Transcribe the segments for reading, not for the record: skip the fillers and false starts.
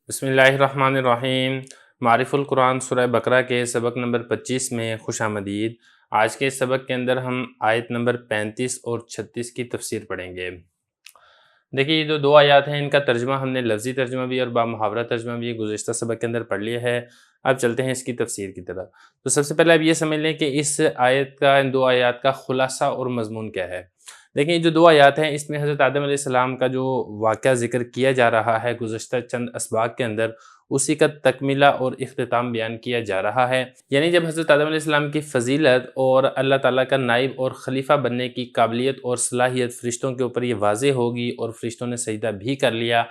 بسم اللہ الرحمن الرحیم۔ معرف القرآن سورہ بقرہ کے سبق نمبر 25 میں خوش آمدید۔ آج کے سبق کے اندر ہم آیت نمبر 35 اور 36 کی تفسیر پڑھیں گے۔ دیکھیے یہ جو دو آیات ہیں ان کا ترجمہ ہم نے لفظی ترجمہ بھی اور بامحاورہ ترجمہ بھی گزشتہ سبق کے اندر پڑھ لیا ہے۔ اب چلتے ہیں اس کی تفسیر کی طرف۔ تو سب سے پہلے اب یہ سمجھ لیں کہ اس آیت کا ان دو آیات کا خلاصہ اور مضمون کیا ہے۔ دیکھیں یہ جو دو آیات ہیں اس میں حضرت آدم علیہ السلام کا جو واقعہ ذکر کیا جا رہا ہے گزشتہ چند اسباق کے اندر، اسی کا تکملہ اور اختتام بیان کیا جا رہا ہے۔ یعنی جب حضرت آدم علیہ السلام کی فضیلت اور اللہ تعالیٰ کا نائب اور خلیفہ بننے کی قابلیت اور صلاحیت فرشتوں کے اوپر یہ واضح ہوگی اور فرشتوں نے سجدہ بھی کر لیا،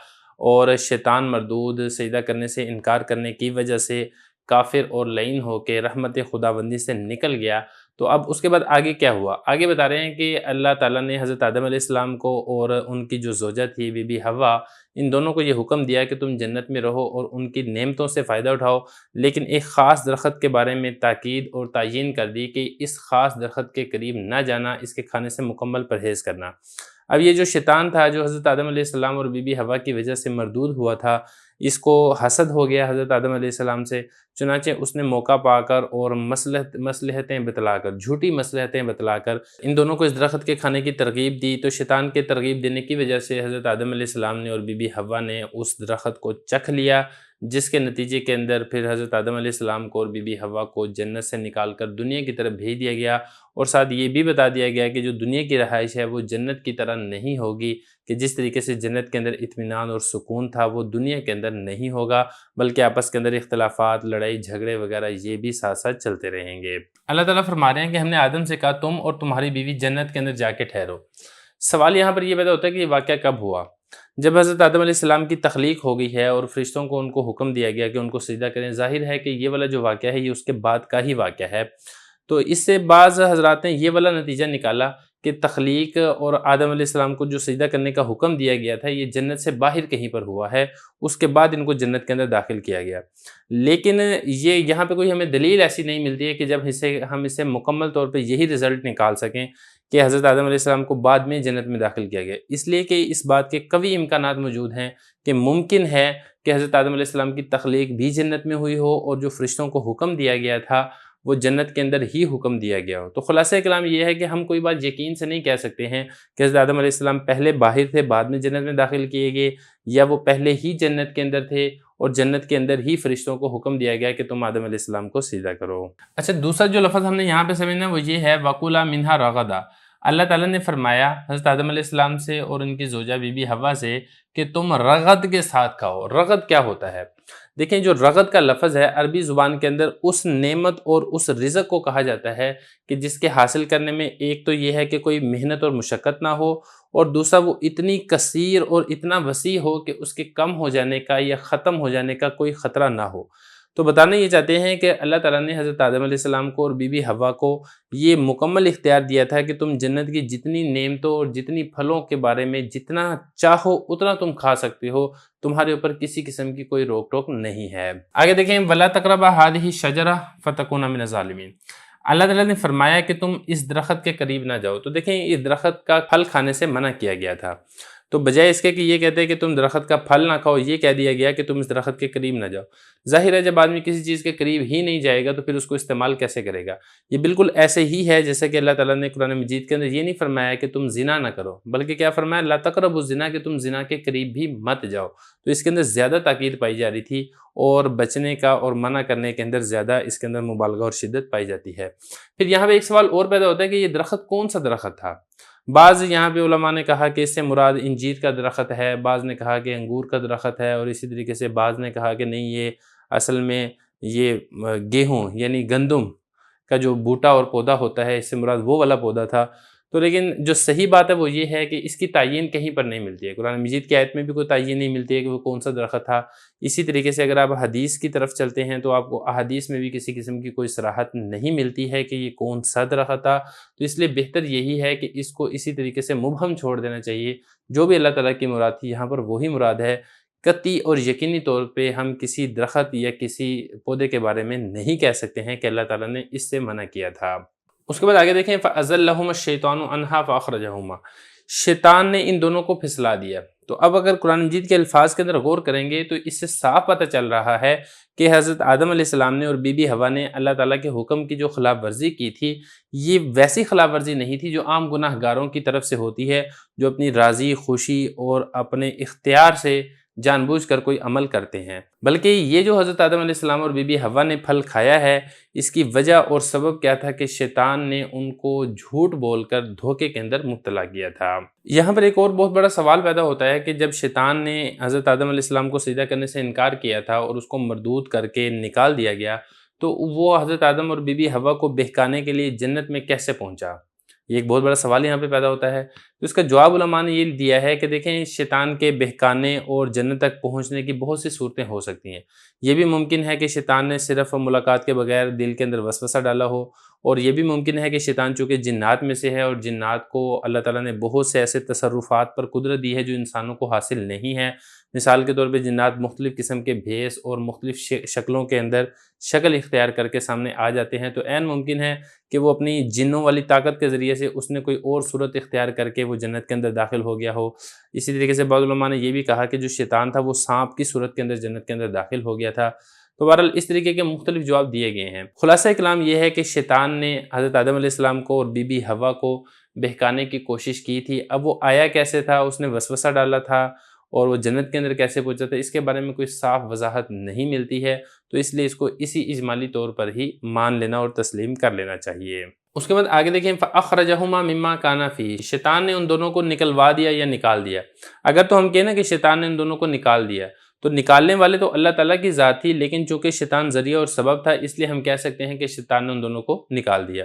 اور شیطان مردود سجدہ کرنے سے انکار کرنے کی وجہ سے کافر اور لعین ہو کے رحمت خداوندی سے نکل گیا، تو اب اس کے بعد آگے کیا ہوا؟ آگے بتا رہے ہیں کہ اللہ تعالیٰ نے حضرت آدم علیہ السلام کو اور ان کی جو زوجہ تھی بی بی حوا، ان دونوں کو یہ حکم دیا کہ تم جنت میں رہو اور ان کی نعمتوں سے فائدہ اٹھاؤ، لیکن ایک خاص درخت کے بارے میں تاکید اور تعیین کر دی کہ اس خاص درخت کے قریب نہ جانا، اس کے کھانے سے مکمل پرہیز کرنا۔ اب یہ جو شیطان تھا جو حضرت آدم علیہ السلام اور بی بی حوا کی وجہ سے مردود ہوا تھا، اس کو حسد ہو گیا حضرت آدم علیہ السلام سے، چنانچہ اس نے موقع پا کر اور مصلحتیں بتلا کر، جھوٹی مصلحتیں بتلا کر ان دونوں کو اس درخت کے کھانے کی ترغیب دی۔ تو شیطان کے ترغیب دینے کی وجہ سے حضرت آدم علیہ السلام نے اور بی بی حوا نے اس درخت کو چکھ لیا، جس کے نتیجے کے اندر پھر حضرت آدم علیہ السلام کو اور بی بی حوا کو جنت سے نکال کر دنیا کی طرف بھیج دیا گیا، اور ساتھ یہ بھی بتا دیا گیا کہ جو دنیا کی رہائش ہے وہ جنت کی طرح نہیں ہوگی، کہ جس طریقے سے جنت کے اندر اطمینان اور سکون تھا وہ دنیا کے اندر نہیں ہوگا، بلکہ آپس کے اندر اختلافات، لڑائی جھگڑے وغیرہ یہ بھی ساتھ ساتھ چلتے رہیں گے۔ اللہ تعالیٰ فرما رہے ہیں کہ ہم نے آدم سے کہا تم اور تمہاری بیوی جنت کے اندر جا کے ٹھہرو۔ سوال یہاں پر یہ پیدا ہوتا ہے کہ یہ واقعہ کب ہوا؟ جب حضرت آدم علیہ السلام کی تخلیق ہو گئی ہے اور فرشتوں کو ان کو حکم دیا گیا کہ ان کو سجدہ کریں، ظاہر ہے کہ یہ والا جو واقعہ ہے یہ اس کے بعد کا ہی واقعہ ہے۔ تو اس سے بعض حضرات نے یہ والا نتیجہ نکالا کہ تخلیق اور آدم علیہ السلام کو جو سجدہ کرنے کا حکم دیا گیا تھا یہ جنت سے باہر کہیں پر ہوا ہے، اس کے بعد ان کو جنت کے اندر داخل کیا گیا۔ لیکن یہ یہاں پہ کوئی ہمیں دلیل ایسی نہیں ملتی ہے کہ جب ہم اسے مکمل طور پہ یہی رزلٹ نکال سکیں کہ حضرت آدم علیہ السلام کو بعد میں جنت میں داخل کیا گیا، اس لیے کہ اس بات کے قوی امکانات موجود ہیں کہ ممکن ہے کہ حضرت آدم علیہ السلام کی تخلیق بھی جنت میں ہوئی ہو اور جو فرشتوں کو حکم دیا گیا تھا وہ جنت کے اندر ہی حکم دیا گیا ہو۔ تو خلاصہ کلام یہ ہے کہ ہم کوئی بات یقین سے نہیں کہہ سکتے ہیں کہ حضرت آدم علیہ السلام پہلے باہر تھے بعد میں جنت میں داخل کیے گئے، یا وہ پہلے ہی جنت کے اندر تھے اور جنت کے اندر ہی فرشتوں کو حکم دیا گیا کہ تم آدم علیہ السلام کو سجدہ کرو۔ اچھا، دوسرا جو لفظ ہم نے یہاں پہ سمجھنا وہ یہ ہے وَقُولَا مِنْهَا رَغَدًا۔ اللہ تعالیٰ نے فرمایا حضرت آدم علیہ السلام سے اور ان کی زوجہ بی بی حوا سے کہ تم رغد کے ساتھ کھاؤ۔ رغد کیا ہوتا ہے؟ دیکھیں جو رغد کا لفظ ہے عربی زبان کے اندر اس نعمت اور اس رزق کو کہا جاتا ہے کہ جس کے حاصل کرنے میں ایک تو یہ ہے کہ کوئی محنت اور مشقت نہ ہو، اور دوسرا وہ اتنی کثیر اور اتنا وسیع ہو کہ اس کے کم ہو جانے کا یا ختم ہو جانے کا کوئی خطرہ نہ ہو۔ تو بتانا یہ چاہتے ہیں کہ اللہ تعالیٰ نے حضرت آدم علیہ السلام کو اور بی بی حوا کو یہ مکمل اختیار دیا تھا کہ تم جنت کی جتنی نعمتوں اور جتنی پھلوں کے بارے میں جتنا چاہو اتنا تم کھا سکتے ہو، تمہارے اوپر کسی قسم کی کوئی روک ٹوک نہیں ہے۔ آگے دیکھیں وَلَا تَقْرَبَا هَٰذِهِ الشَّجَرَةَ فَتَكُونَ مِنَ الظَّالِمِينَ۔ اللہ تعالیٰ نے فرمایا کہ تم اس درخت کے قریب نہ جاؤ۔ تو دیکھیں اس درخت کا پھل کھانے سے منع کیا گیا تھا، تو بجائے اس کے کہ یہ کہتے ہیں کہ تم درخت کا پھل نہ کھاؤ، یہ کہہ دیا گیا کہ تم اس درخت کے قریب نہ جاؤ۔ ظاہر ہے جب آدمی کسی چیز کے قریب ہی نہیں جائے گا تو پھر اس کو استعمال کیسے کرے گا؟ یہ بالکل ایسے ہی ہے جیسے کہ اللہ تعالیٰ نے قرآن مجید کے اندر یہ نہیں فرمایا کہ تم زنا نہ کرو، بلکہ کیا فرمایا لا تقربوا الزنا، کہ تم زنا کے قریب بھی مت جاؤ۔ تو اس کے اندر زیادہ تاکید پائی جا رہی تھی اور بچنے کا اور منع کرنے کے اندر زیادہ اس کے اندر مبالغہ اور شدت پائی جاتی ہے۔ پھر یہاں پہ ایک سوال اور پیدا ہوتا ہے کہ یہ درخت کون سا درخت تھا؟ بعض یہاں پہ علماء نے کہا کہ اس سے مراد انجیر کا درخت ہے، بعض نے کہا کہ انگور کا درخت ہے، اور اسی طریقے سے بعض نے کہا کہ نہیں یہ اصل میں یہ گیہوں یعنی گندم کا جو بوٹا اور پودا ہوتا ہے اس سے مراد وہ والا پودا تھا۔ تو لیکن جو صحیح بات ہے وہ یہ ہے کہ اس کی تعین کہیں پر نہیں ملتی ہے، قرآن مجید کی آیت میں بھی کوئی تعین نہیں ملتی ہے کہ وہ کون سا درخت تھا۔ اسی طریقے سے اگر آپ حدیث کی طرف چلتے ہیں تو آپ کو احادیث میں بھی کسی قسم کی کوئی صراحت نہیں ملتی ہے کہ یہ کون سا درخت تھا، تو اس لیے بہتر یہی ہے کہ اس کو اسی طریقے سے مبہم چھوڑ دینا چاہیے۔ جو بھی اللہ تعالیٰ کی مراد تھی یہاں پر وہی مراد ہے۔ قطعی اور یقینی طور پہ ہم کسی درخت یا کسی پودے کے بارے میں نہیں کہہ سکتے ہیں کہ اللہ تعالیٰ نے اس سے منع کیا تھا۔ اس کے بعد آگے دیکھیں فَأَزَلَّهُمَا الشَّيْطَانُ عَنْهَا فَأَخْرَجَهُمَا۔ شیطان نے ان دونوں کو پھسلا دیا۔ تو اب اگر قرآن مجید کے الفاظ کے اندر غور کریں گے تو اس سے صاف پتہ چل رہا ہے کہ حضرت آدم علیہ السلام نے اور بی بی حوا نے اللہ تعالیٰ کے حکم کی جو خلاف ورزی کی تھی، یہ ویسی خلاف ورزی نہیں تھی جو عام گناہ گاروں کی طرف سے ہوتی ہے، جو اپنی راضی خوشی اور اپنے اختیار سے جان بوجھ کر کوئی عمل کرتے ہیں، بلکہ یہ جو حضرت آدم علیہ السلام اور بی بی حوا نے پھل کھایا ہے، اس کی وجہ اور سبب کیا تھا کہ شیطان نے ان کو جھوٹ بول کر دھوکے کے اندر مبتلا کیا تھا۔ یہاں پر ایک اور بہت بڑا سوال پیدا ہوتا ہے کہ جب شیطان نے حضرت آدم علیہ السلام کو سجدہ کرنے سے انکار کیا تھا اور اس کو مردود کر کے نکال دیا گیا، تو وہ حضرت آدم اور بی بی حوا کو بہکانے کے لیے جنت میں کیسے پہنچا؟ یہ ایک بہت بڑا سوال یہاں پہ پیدا ہوتا ہے۔ تو اس کا جواب علماء نے یہ دیا ہے کہ دیکھیں، شیطان کے بہکانے اور جنت تک پہنچنے کی بہت سی صورتیں ہو سکتی ہیں۔ یہ بھی ممکن ہے کہ شیطان نے صرف ملاقات کے بغیر دل کے اندر وسوسہ ڈالا ہو، اور یہ بھی ممکن ہے کہ شیطان چونکہ جنات میں سے ہے اور جنات کو اللہ تعالیٰ نے بہت سے ایسے تصرفات پر قدرت دی ہے جو انسانوں کو حاصل نہیں ہے۔ مثال کے طور پہ جنات مختلف قسم کے بھیس اور مختلف شکلوں کے اندر شکل اختیار کر کے سامنے آ جاتے ہیں، تو عین ممکن ہے کہ وہ اپنی جنوں والی طاقت کے ذریعے سے اس نے کوئی اور صورت اختیار کر کے وہ جنت کے اندر داخل ہو گیا ہو۔ اسی طریقے سے بعض علماء نے یہ بھی کہا کہ جو شیطان تھا وہ سانپ کی صورت کے اندر جنت کے اندر داخل ہو گیا تھا۔ تو بہرحال اس طریقے کے مختلف جواب دیے گئے ہیں۔ خلاصہ کلام یہ ہے کہ شیطان نے حضرت آدم علیہ السلام کو اور بی بی حوا کو بہکانے کی کوشش کی تھی۔ اب وہ آیا کیسے تھا، اس نے وسوسہ ڈالا تھا، اور وہ جنت کے اندر کیسے پہنچا تھا، اس کے بارے میں کوئی صاف وضاحت نہیں ملتی ہے، تو اس لیے اس کو اسی اجمالی طور پر ہی مان لینا اور تسلیم کر لینا چاہیے۔ اس کے بعد آگے دیکھیں، فَأَخْرَجَهُمَا مِمَّا كَانَ فِيهِ، شیطان نے ان دونوں کو نکلوا دیا یا نکال دیا۔ اگر تو ہم کہیں نا کہ شیطان نے ان دونوں کو نکال دیا، تو نکالنے والے تو اللہ تعالیٰ کی ذات تھی، لیکن چونکہ شیطان ذریعہ اور سبب تھا، اس لیے ہم کہہ سکتے ہیں کہ شیطان نے ان دونوں کو نکال دیا۔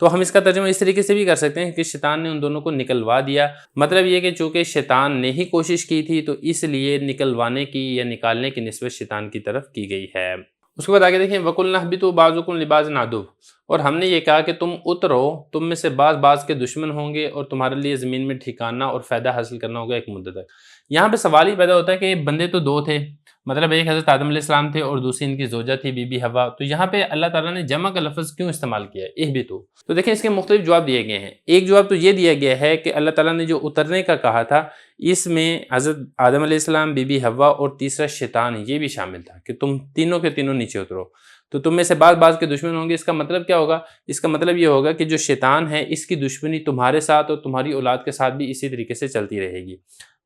تو ہم اس کا ترجمہ اس طریقے سے بھی کر سکتے ہیں کہ شیطان نے ان دونوں کو نکلوا دیا، مطلب یہ کہ چونکہ شیطان نے ہی کوشش کی تھی تو اس لیے نکلوانے کی یا نکالنے کی نسبت شیطان کی طرف کی گئی ہے۔ اس کے بعد آگے دیکھیں، وَقُلْنَا اهْبِطُوا بَعْضُكُمْ لِبَعْضٍ عَدُوٌّ، اور ہم نے یہ کہا کہ تم اترو، تم میں سے بعض کے دشمن ہوں گے اور تمہارے لیے زمین میں ٹھکانہ اور فائدہ حاصل کرنا ہوگا ایک مدت تک۔ یہاں پہ سوال ہی پیدا ہوتا ہے کہ بندے تو دو تھے، مطلب ایک حضرت آدم علیہ السلام تھے اور دوسری ان کی زوجہ تھی بی بی حوا، تو یہاں پہ اللہ تعالیٰ نے جمع کا لفظ کیوں استعمال کیا ہے، اہبطوا؟ تو دیکھیں اس کے مختلف جواب دیے گئے ہیں۔ ایک جواب تو یہ دیا گیا ہے کہ اللہ تعالیٰ نے جو اترنے کا کہا تھا، اس میں حضرت آدم علیہ السلام، بی بی حوا اور تیسرا شیطان یہ بھی شامل تھا کہ تم تینوں کے تینوں نیچے اترو، تو تم میں سے بعض کے دشمن ہوں گے۔ اس کا مطلب کیا ہوگا؟ اس کا مطلب یہ ہوگا کہ جو شیطان ہے اس کی دشمنی تمہارے ساتھ اور تمہاری اولاد کے ساتھ بھی اسی طریقے سے چلتی رہے گی۔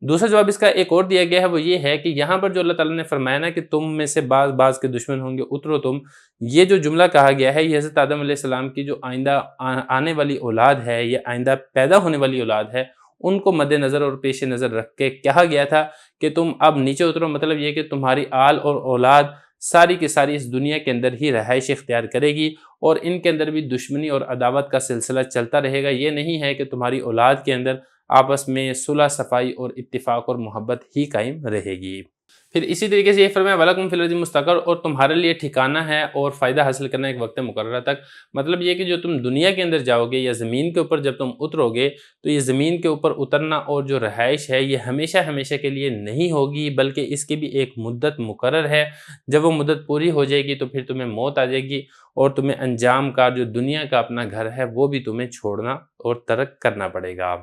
دوسرا جواب اس کا ایک اور دیا گیا ہے، وہ یہ ہے کہ یہاں پر جو اللہ تعالیٰ نے فرمایا نا کہ تم میں سے بعض کے دشمن ہوں گے، اترو تم، یہ جو جملہ کہا گیا ہے یہ حضرت آدم علیہ السلام کی جو آئندہ آنے والی اولاد ہے یا آئندہ پیدا ہونے والی اولاد ہے، ان کو مد نظر اور پیش نظر رکھ کے کہا گیا تھا کہ تم اب نیچے اترو۔ مطلب یہ کہ تمہاری آل اور اولاد ساری کی ساری اس دنیا کے اندر ہی رہائش اختیار کرے گی اور ان کے اندر بھی دشمنی اور عداوت کا سلسلہ چلتا رہے گا۔ یہ نہیں ہے کہ تمہاری اولاد کے اندر آپس میں صلح صفائی اور اتفاق اور محبت ہی قائم رہے گی۔ پھر اسی طریقے سے یہ فرمایا وَلَكُمْ فِي الْأَرْضِ مُسْتَقَرٌّ، اور تمہارے لیے ٹھکانہ ہے اور فائدہ حاصل کرنا ایک وقت مقررہ تک۔ مطلب یہ کہ جو تم دنیا کے اندر جاؤ گے یا زمین کے اوپر جب تم اترو گے، تو یہ زمین کے اوپر اترنا اور جو رہائش ہے یہ ہمیشہ کے لیے نہیں ہوگی، بلکہ اس کی بھی ایک مدت مقرر ہے۔ جب وہ مدت پوری ہو جائے گی تو پھر تمہیں موت آ جائے گی اور تمہیں انجام کا جو دنیا کا اپنا گھر ہے وہ بھی تمہیں چھوڑنا اور ترک کرنا پڑے گا۔